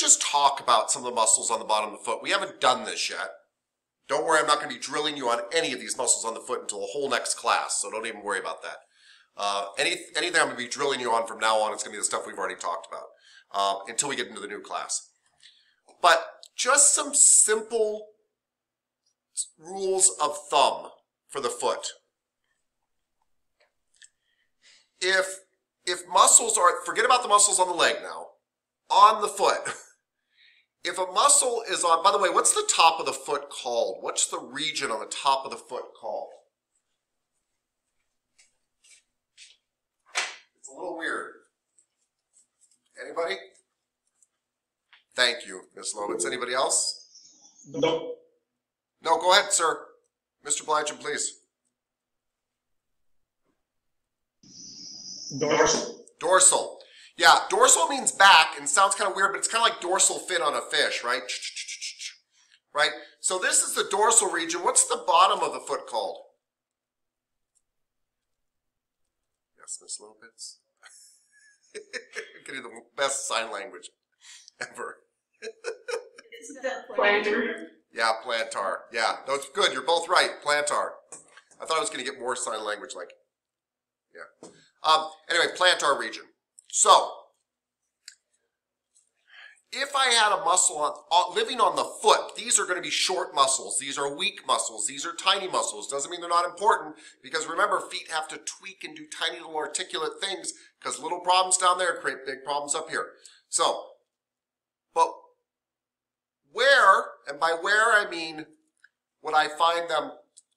just talk about some of the muscles on the bottom of the foot. We haven't done this yet. Don't worry, I'm not going to be drilling you on any of these muscles on the foot until the whole next class, so don't even worry about that. Anything I'm going to be drilling you on from now on, it's going to be the stuff we've already talked about until we get into the new class. But just some simple rules of thumb for the foot. If muscles are, forget about the muscles on the leg now, on the foot. If a muscle is on, by the way, what's the top of the foot called? What's the region on the top of the foot called? It's a little weird. Anybody? Thank you, Ms. Lovitz. Anybody else? No. No, go ahead, sir. Mr. Blanchard, please. Dorsal. Dorsal. Yeah, dorsal means back, and sounds kind of weird, but it's kind of like dorsal fin on a fish, right? Right? So this is the dorsal region. What's the bottom of the foot called? Yes, Miss Lopez. I'm getting the best sign language ever. Plantar. Yeah, plantar. Yeah, that's good. You're both right. Plantar. I thought I was going to get more sign language like, yeah. Anyway, plantar region. So, if I had a muscle living on the foot, these are going to be short muscles. These are weak muscles. These are tiny muscles. Doesn't mean they're not important, because remember, feet have to tweak and do tiny little articulate things, because little problems down there create big problems up here. So, but where, and by where I mean, would I find them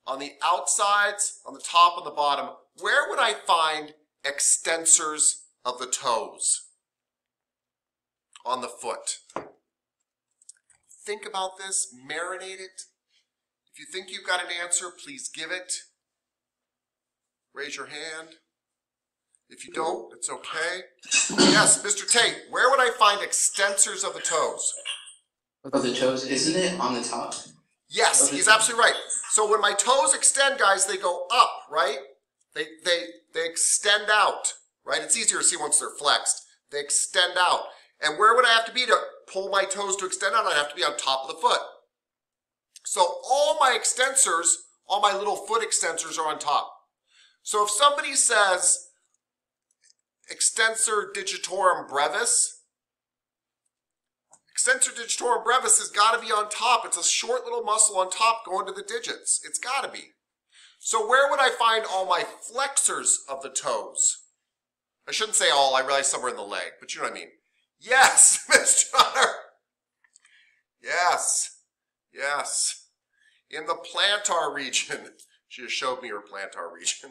on the outsides, on the top, and the bottom? Where would I find extensors of the toes on the foot? Think about this, marinate it. If you think you've got an answer, please give it. Raise your hand. If you don't, it's okay. Yes, Mr. Tate, where would I find extensors of the toes? Of the toes, isn't it on the top? Yes, he's absolutely right. So when my toes extend, guys, they go up, right? They extend out, right? It's easier to see once they're flexed. They extend out. And where would I have to be to pull my toes to extend out? I'd have to be on top of the foot. So all my extensors, all my little foot extensors are on top. So if somebody says extensor digitorum brevis, extensor digitorum brevis has got to be on top. It's a short little muscle on top going to the digits. It's got to be. So where would I find all my flexors of the toes? I shouldn't say all, I realize somewhere in the leg, but you know what I mean. Yes, Miss Hunter. Yes, yes. In the plantar region. She just showed me her plantar region.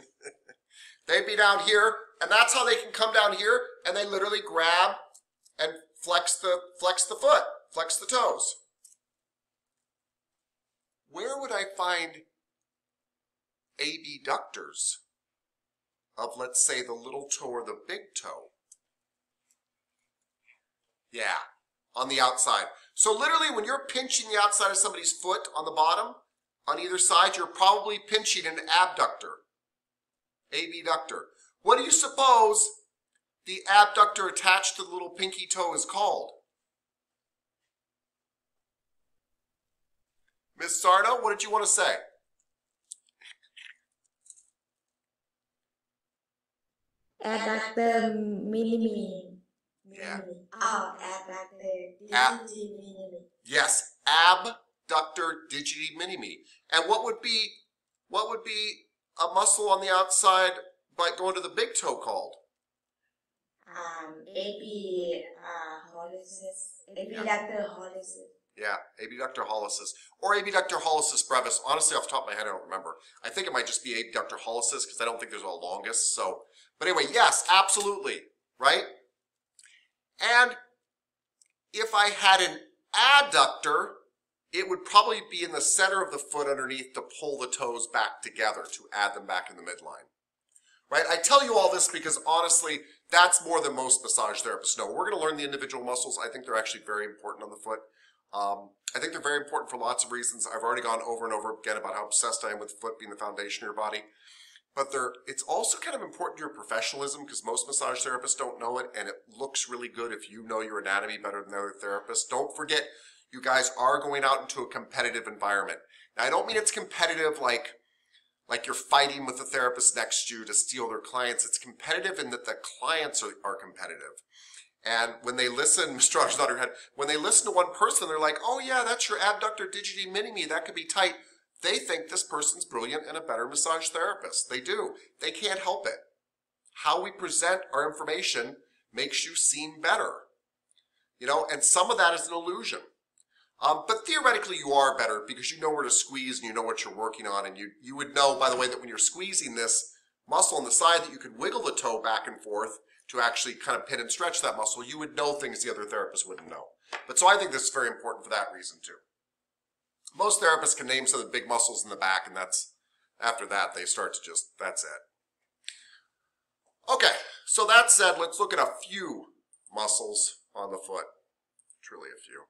They'd be down here, and that's how they can come down here, and they literally grab and flex the foot, flex the toes. Where would I find abductors of, let's say, the little toe or the big toe? Yeah, on the outside. So literally when you're pinching the outside of somebody's foot on the bottom, on either side, you're probably pinching an abductor. Abductor. What do you suppose the abductor attached to the little pinky toe is called? Miss Sarno, what did you want to say? Abductor minimi. Yeah. Oh, abductor minimi. Yes, abductor digiti minimi. And what would be a muscle on the outside by going to the big toe called? Abductor hallucis. Yeah, abductor hallucis. Or abductor hallucis brevis. Honestly, off the top of my head, I don't remember. I think it might just be abductor hallucis because I don't think there's a longest. So, but anyway, yes, absolutely, right? And if I had an adductor, it would probably be in the center of the foot underneath to pull the toes back together, to add them back in the midline. Right? I tell you all this because honestly, that's more than most massage therapists know. We're going to learn the individual muscles. I think they're actually very important on the foot. I think they're very important for lots of reasons. I've already gone over and over again about how obsessed I am with the foot being the foundation of your body. but it's also kind of important to your professionalism because most massage therapists don't know it, and it looks really good if you know your anatomy better than the other therapists. Don't forget, you guys are going out into a competitive environment. Now, I don't mean it's competitive like you're fighting with the therapist next to you to steal their clients. It's competitive in that the clients are competitive. And when they listen, Mr. Rogers nodded her head, when they listen to one person, they're like, oh yeah, that's your abductor digiti mini-me, that could be tight. They think this person's brilliant and a better massage therapist. They do. They can't help it. How we present our information makes you seem better. You know, and some of that is an illusion. But theoretically you are better because you know where to squeeze and you know what you're working on, and you would know, by the way, that when you're squeezing this muscle on the side that you could wiggle the toe back and forth to actually kind of pin and stretch that muscle, you would know things the other therapists wouldn't know. But so I think this is very important for that reason too. Most therapists can name some of the big muscles in the back, and that's, after that, they start to just, that's it. Okay, so that said, let's look at a few muscles on the foot. Truly a few.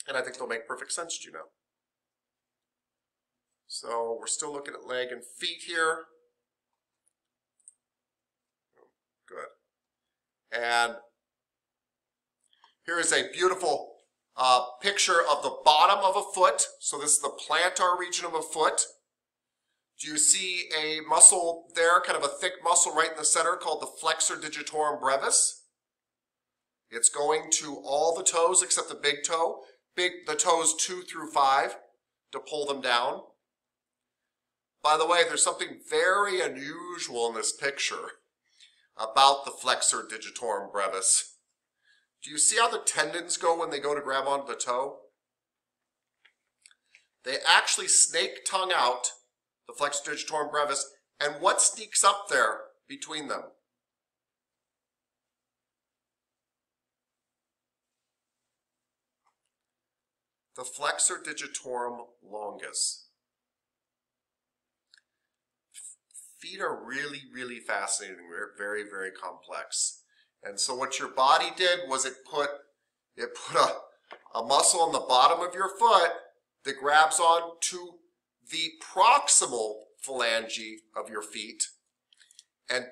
And I think they'll make perfect sense to you now. So we're still looking at leg and feet here. Good. And here is a beautiful picture of the bottom of a foot. So this is the plantar region of a foot. Do you see a muscle there, kind of a thick muscle right in the center called the flexor digitorum brevis? It's going to all the toes except the big toe. The toes 2 through 5 to pull them down. By the way, there's something very unusual in this picture about the flexor digitorum brevis. Do you see how the tendons go when they go to grab onto the toe? They actually snake tongue out the flexor digitorum brevis, and what sneaks up there between them? The flexor digitorum longus. Feet are really, really fascinating, very, very complex. And so what your body did was it put a muscle on the bottom of your foot that grabs on to the proximal phalange of your feet and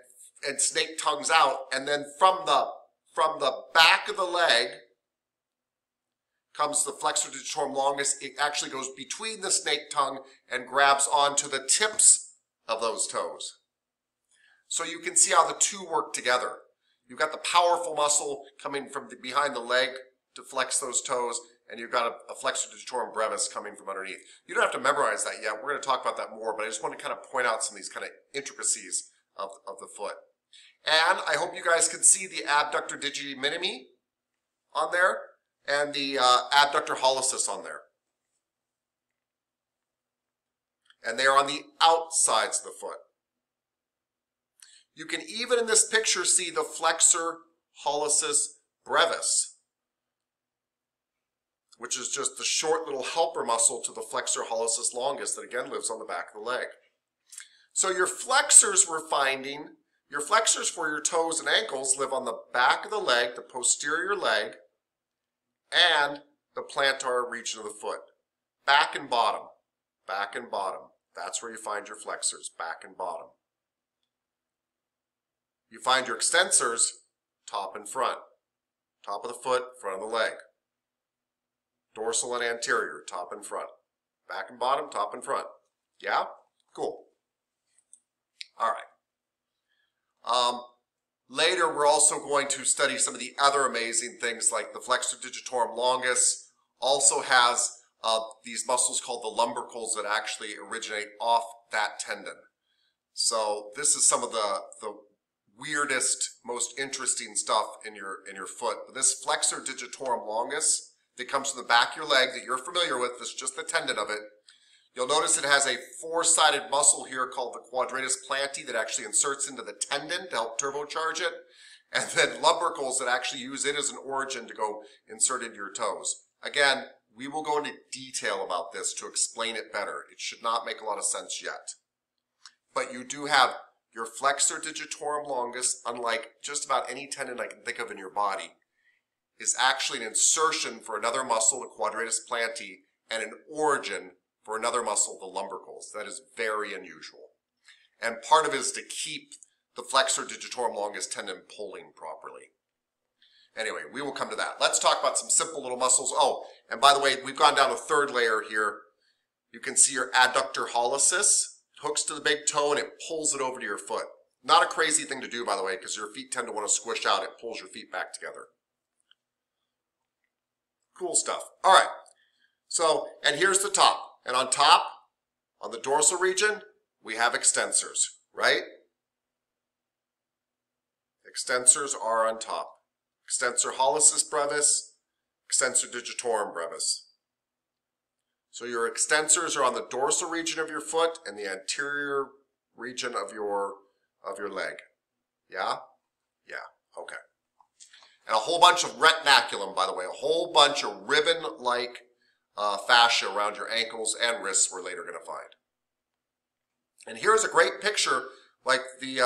snake tongues out, and then from the back of the leg comes the flexor digitorum longus. It actually goes between the snake tongue and grabs onto the tips of those toes. So you can see how the two work together. You've got the powerful muscle coming from behind the leg to flex those toes, and you've got a flexor digitorum brevis coming from underneath. You don't have to memorize that yet. We're going to talk about that more, but I just want to kind of point out some of these kind of intricacies of the foot. And I hope you guys can see the abductor digiti mini-me on there and the abductor hallucis on there. And they are on the outsides of the foot. You can even in this picture see the flexor hallucis brevis, which is just the short little helper muscle to the flexor hallucis longus that again lives on the back of the leg. So your flexors we're finding, your flexors for your toes and ankles live on the back of the leg, the posterior leg, and the plantar region of the foot. Back and bottom, back and bottom. That's where you find your flexors, back and bottom. You find your extensors, top and front. Top of the foot, front of the leg. Dorsal and anterior, top and front. Back and bottom, top and front. Yeah? Cool. All right. Later, we're also going to study some of the other amazing things like the flexor digitorum longus also has these muscles called the lumbricals that actually originate off that tendon. So this is some of the weirdest, most interesting stuff in your foot. But this flexor digitorum longus that comes from the back of your leg that you're familiar with, this is just the tendon of it. You'll notice it has a four-sided muscle here called the quadratus plantae that actually inserts into the tendon to help turbocharge it. And then lumbricals that actually use it as an origin to go insert into your toes. Again, we will go into detail about this to explain it better. It should not make a lot of sense yet. But you do have your flexor digitorum longus, unlike just about any tendon I can think of in your body, is actually an insertion for another muscle, the quadratus plantae, and an origin for another muscle, the lumbricals. That is very unusual. And part of it is to keep the flexor digitorum longus tendon pulling properly. Anyway, we will come to that. Let's talk about some simple little muscles. Oh, and by the way, we've gone down a third layer here. You can see your adductor hallucis. It hooks to the big toe and it pulls it over to your foot. Not a crazy thing to do, by the way, because your feet tend to want to squish out. It pulls your feet back together. Cool stuff. All right. So, and here's the top. And on top, on the dorsal region, we have extensors, right? Extensors are on top. Extensor hallucis brevis, extensor digitorum brevis. So your extensors are on the dorsal region of your foot and the anterior region of your leg. Yeah? Yeah, okay. And a whole bunch of retinaculum, by the way, a whole bunch of ribbon-like fascia around your ankles and wrists we're later going to find. And here's a great picture, like the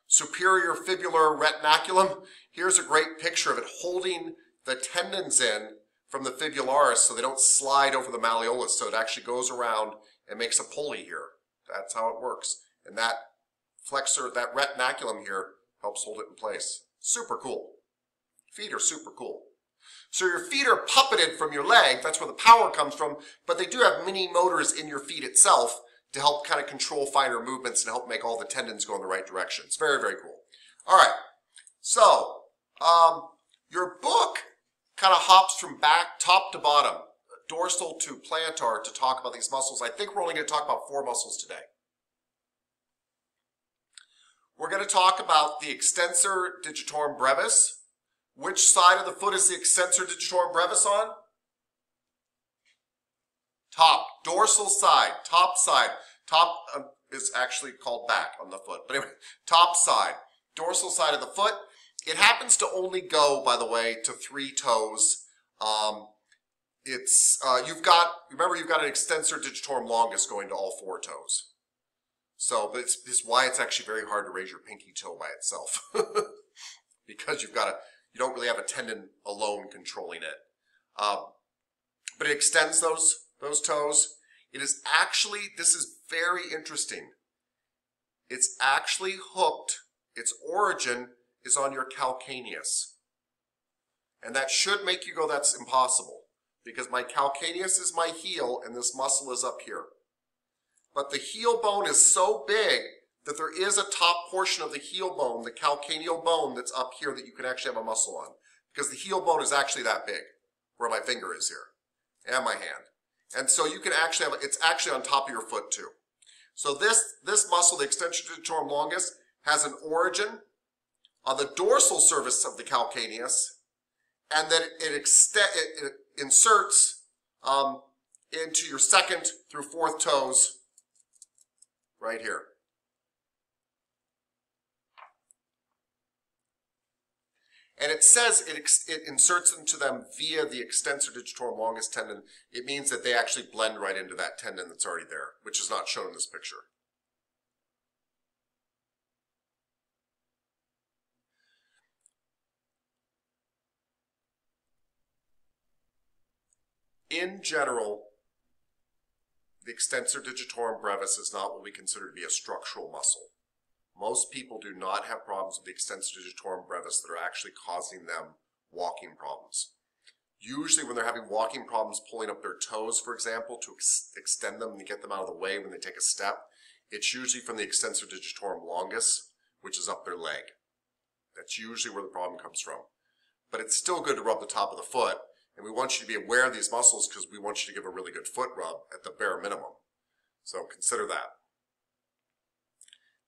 superior fibular retinaculum. Here's a great picture of it holding the tendons in from the fibularis so they don't slide over the malleolus. So it actually goes around and makes a pulley here. That's how it works. And that flexor, that retinaculum here, helps hold it in place. Super cool. Feet are super cool. So your feet are puppeted from your leg. That's where the power comes from. But they do have mini motors in your feet itself to help kind of control finer movements and help make all the tendons go in the right direction. It's very, very cool. All right. So your book kind of hops from top to bottom, dorsal to plantar, to talk about these muscles. I think we're only going to talk about 4 muscles today. We're going to talk about the extensor digitorum brevis. Which side of the foot is the extensor digitorum brevis on? Top, dorsal side, top side. Top is actually called back on the foot. But anyway, top side, dorsal side of the foot. It happens to only go, by the way, to 3 toes. Remember you've got an extensor digitorum longus going to all 4 toes. So, but it's why it's actually very hard to raise your pinky toe by itself. Because you don't really have a tendon alone controlling it. But it extends those toes. It is actually, this is very interesting. It's actually hooked, its origin is on your calcaneus. And that should make you go, that's impossible. Because my calcaneus is my heel and this muscle is up here. But the heel bone is so big that there is a top portion of the heel bone, the calcaneal bone, that's up here that you can actually have a muscle on. Because the heel bone is actually that big, where my finger is here, and my hand. And so you can actually have, it's actually on top of your foot too. So this muscle, the extensor digitorum longus, has an origin on the dorsal surface of the calcaneus, and then it inserts into your 2nd through 4th toes right here. And it says it inserts into them via the extensor digitorum longus tendon. It means that they actually blend right into that tendon that's already there, which is not shown in this picture. In general, the extensor digitorum brevis is not what we consider to be a structural muscle. Most people do not have problems with the extensor digitorum brevis that are actually causing them walking problems. Usually when they're having walking problems pulling up their toes, for example, to extend them and get them out of the way when they take a step, it's usually from the extensor digitorum longus, which is up their leg. That's usually where the problem comes from. But it's still good to rub the top of the foot, and we want you to be aware of these muscles because we want you to give a really good foot rub at the bare minimum. So consider that.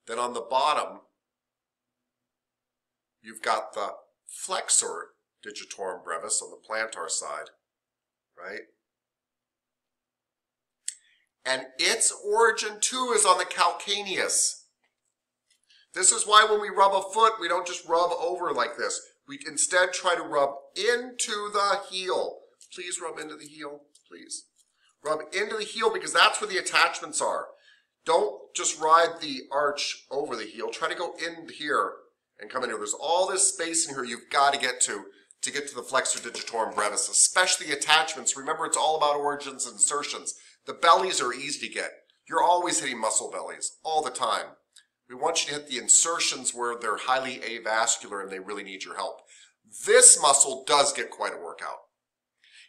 Then on the bottom, you've got the flexor digitorum brevis on the plantar side, right? And its origin too is on the calcaneus. This is why when we rub a foot, we don't just rub over like this. We instead try to rub into the heel. Please rub into the heel, please. Rub into the heel because that's where the attachments are. Don't just ride the arch over the heel. Try to go in here and come in here. There's all this space in here you've got to get to the flexor digitorum brevis, especially attachments. Remember, it's all about origins and insertions. The bellies are easy to get. You're always hitting muscle bellies all the time. We want you to hit the insertions where they're highly avascular and they really need your help. This muscle does get quite a workout.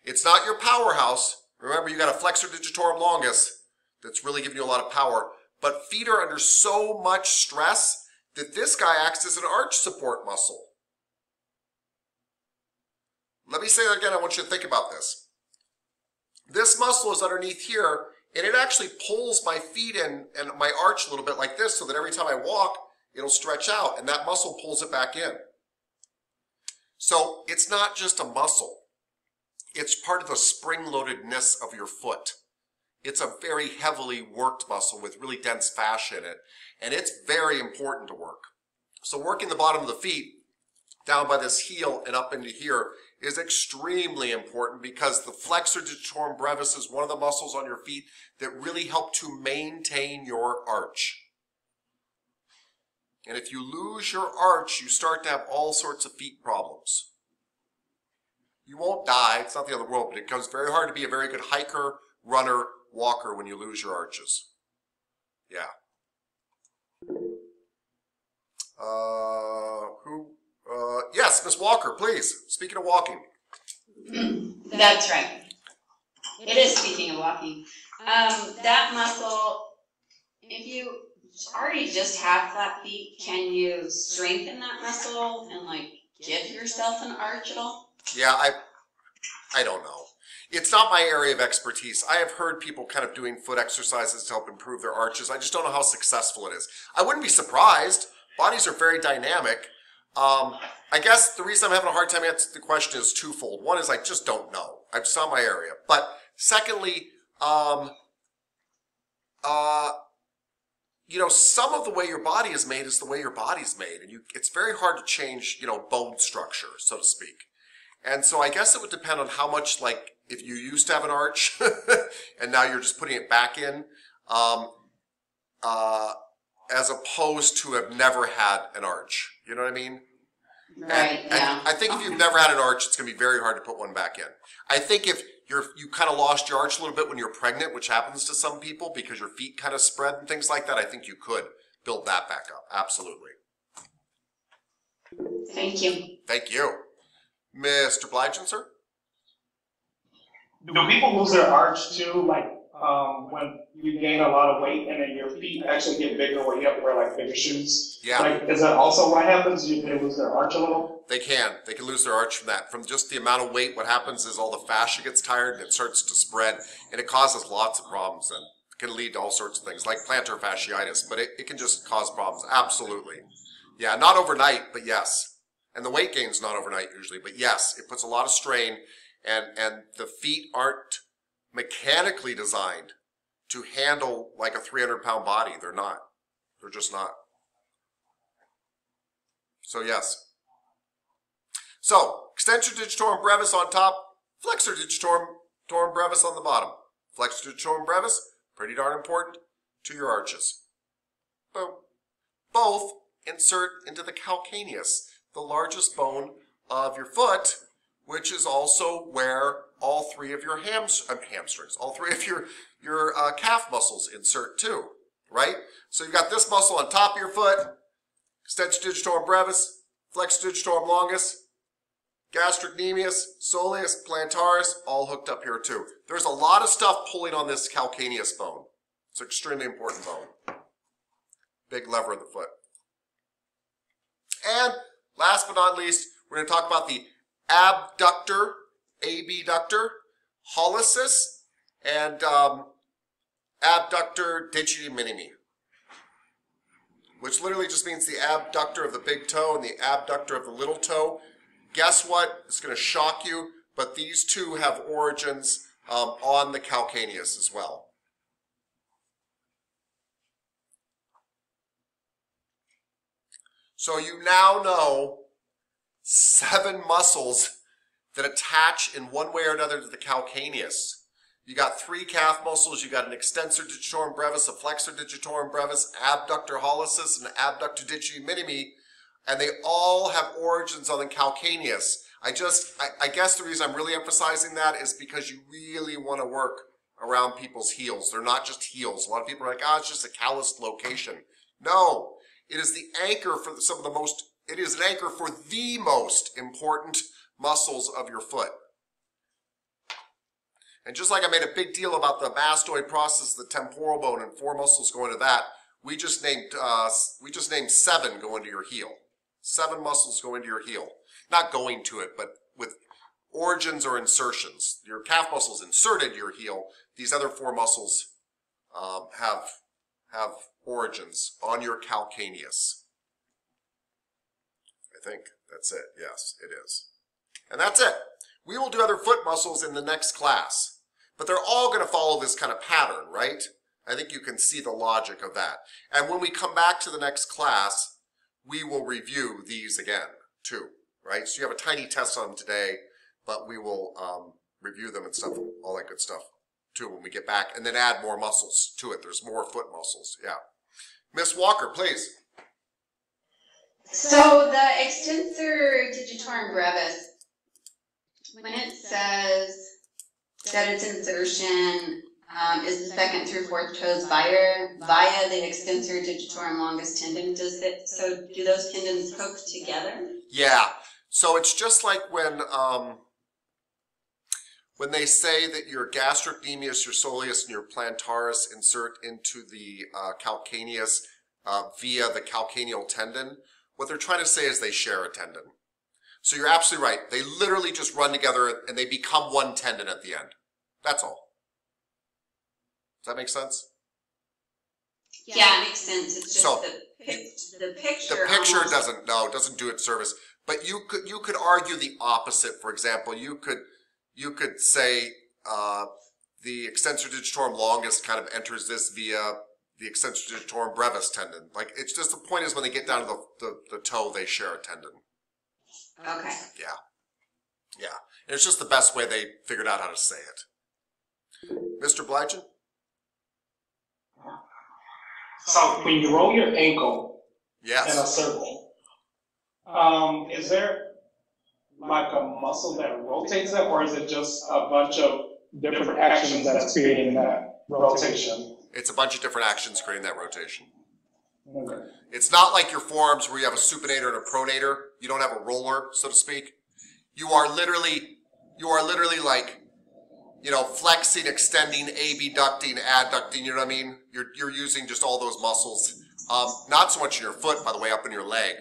It's not your powerhouse. Remember, you got a flexor digitorum longus that's really giving you a lot of power, but feet are under so much stress that this guy acts as an arch support muscle. Let me say that again. I want you to think about this. This muscle is underneath here, and it actually pulls my feet in and my arch a little bit like this so that every time I walk, it'll stretch out, and that muscle pulls it back in. So it's not just a muscle. It's part of the spring-loadedness of your foot. It's a very heavily worked muscle with really dense fascia in it, and it's very important to work. So working the bottom of the feet down by this heel and up into here is extremely important because the flexor digitorum brevis is one of the muscles on your feet that really help to maintain your arch. And if you lose your arch, you start to have all sorts of feet problems. You won't die, it's not the end of the world, but it becomes very hard to be a very good hiker, runner, walker when you lose your arches. Yeah. Yes, Miss Walker, please. Speaking of walking. That's right. It is speaking of walking. That muscle, if you already just have flat feet, can you strengthen that muscle and like give yourself an arch at all? Yeah, I don't know. It's not my area of expertise. I have heard people kind of doing foot exercises to help improve their arches. I just don't know how successful it is. I wouldn't be surprised. Bodies are very dynamic. I guess the reason I'm having a hard time answering the question is twofold. One is I just don't know. It's not my area. But secondly, you know, some of the way your body is made is the way your body's made. And it's very hard to change, you know, bone structure, so to speak. And so I guess it would depend on how much, like, if you used to have an arch and now you're just putting it back in, as opposed to have never had an arch. You know what I mean? Right, yeah. I think if you've never had an arch, it's going to be very hard to put one back in. I think if you kind of lost your arch a little bit when you're pregnant, which happens to some people because your feet kind of spread and things like that, I think you could build that back up. Absolutely. Thank you. Thank you. Mr. Blygen, sir? Do people lose their arch too, like when you gain a lot of weight and then your feet actually get bigger where you have to wear like bigger shoes? Yeah. Like, is that also what happens? They lose their arch a little? They can. They can lose their arch from that. From just the amount of weight, what happens is all the fascia gets tired and it starts to spread, and it causes lots of problems and can lead to all sorts of things like plantar fasciitis, but it can just cause problems. Absolutely. Yeah, not overnight, but yes. And the weight gain's not overnight usually, but yes, it puts a lot of strain, and the feet aren't mechanically designed to handle like a 300-pound body. They're not. They're just not. So yes. So, extensor digitorum brevis on top, flexor digitorum brevis on the bottom. Flexor digitorum brevis, pretty darn important to your arches. Boom. Both insert into the calcaneus, the largest bone of your foot, which is also where all three of your hamstrings, all three of your calf muscles insert too, right? So you've got this muscle on top of your foot, extensor digitorum brevis, flexor digitorum longus, gastrocnemius, soleus, plantaris, all hooked up here too. There's a lot of stuff pulling on this calcaneus bone. It's an extremely important bone. Big lever of the foot. And last but not least, we're going to talk about the abductor, abductor, hallucis, and abductor digiti minimi, which literally just means the abductor of the big toe and the abductor of the little toe. Guess what? It's going to shock you, but these two have origins on the calcaneus as well. So you now know 7 muscles that attach in one way or another to the calcaneus. You got 3 calf muscles, you got an extensor digitorum brevis, a flexor digitorum brevis, abductor hallucis, and abductor digiti minimi, and they all have origins on the calcaneus. I guess the reason I'm really emphasizing that is because you really want to work around people's heels. They're not just heels. A lot of people are like, oh, it's just a calloused location. No, It is the anchor for it is an anchor for the most important muscles of your foot. And just like I made a big deal about the mastoid process, the temporal bone, and 4 muscles go into that, we just named 7 go into your heel. 7 muscles go into your heel. Not going to it, but with origins or insertions. Your calf muscles inserted your heel. These other 4 muscles have origins on your calcaneus. I think that's it. Yes, it is. And that's it. We will do other foot muscles in the next class. But they're all going to follow this kind of pattern, right? I think you can see the logic of that. And when we come back to the next class, we will review these again, too, right? So you have a tiny test on them today, but we will review them and stuff, all that good stuff, too, when we get back. And then add more muscles to it. There's more foot muscles, yeah. Miss Walker, please. So the extensor digitorum brevis, when it says that its insertion is the 2nd through 4th toes via the extensor digitorum longus tendon, do those tendons hook together? Yeah. So it's just like when they say that your gastrocnemius, your soleus, and your plantaris insert into the calcaneus via the calcaneal tendon, what they're trying to say is they share a tendon. So you're absolutely right. They literally just run together and they become one tendon at the end. That's all. Does that make sense? Yeah, it makes sense. It's just So, the picture. The picture almost doesn't do it service. But you could argue the opposite. For example, you could say the extensor digitorum longus kind of enters this via the extensor digitorum brevis tendon. Like, it's just, the point is when they get down to the toe, they share a tendon. Okay. Yeah. Yeah. And it's just the best way they figured out how to say it. Mr. Blygen? So when you roll your ankle in a Yes. circle, is there like a muscle that rotates it, or is it just a bunch of different actions that's creating that rotation? It's a bunch of different actions creating that rotation. Okay. It's not like your forearms where you have a supinator and a pronator. You don't have a roller, so to speak. You are literally like, you know, flexing, extending, abducting, adducting, you know what I mean? You're using just all those muscles. Not so much in your foot, by the way, up in your leg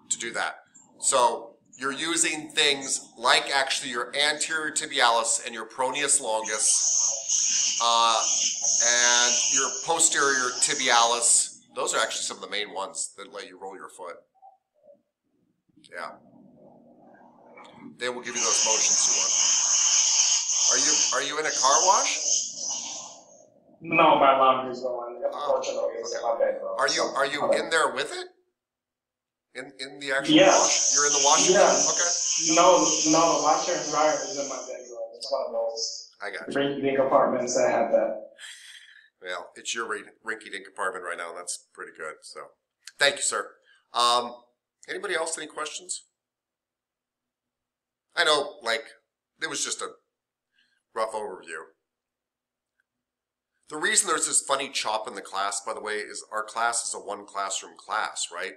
to do that. So you're using things like actually your anterior tibialis and your peroneus longus and your posterior tibialis. Those are actually some of the main ones that let you roll your foot. Yeah. They will give you those motions you want. Are you in a car wash? No, my laundry's going. Unfortunately, it's in my bedroom. Are you in there with it? In the actual Yes. wash? You're in the washing Yes. room? Okay. No, the washer and dryer is in my bedroom. It's one of those I got you. rinky-dink apartments that have that. Well, it's your rinky-dink apartment right now, and that's pretty good. So, thank you, sir. Anybody else? Any questions? I know, like, it was just a rough overview. The reason there's this funny chop in the class, by the way, is our class is a one classroom class, right?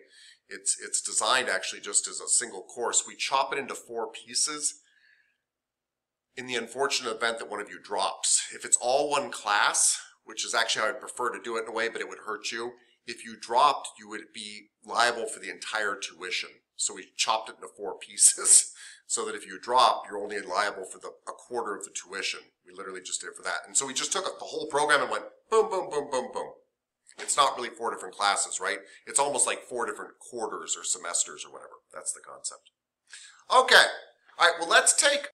It's designed actually just as a single course. We chop it into 4 pieces in the unfortunate event that one of you drops. If it's all one class, which is actually how I'd prefer to do it in a way, but it would hurt you. If you dropped, you would be liable for the entire tuition. So we chopped it into 4 pieces so that if you drop, you're only liable for a quarter of the tuition. We literally just did it for that. And so we just took the whole program and went boom, boom, boom, boom, boom. It's not really 4 different classes, right? It's almost like 4 different quarters or semesters or whatever. That's the concept. Okay. All right, well, let's take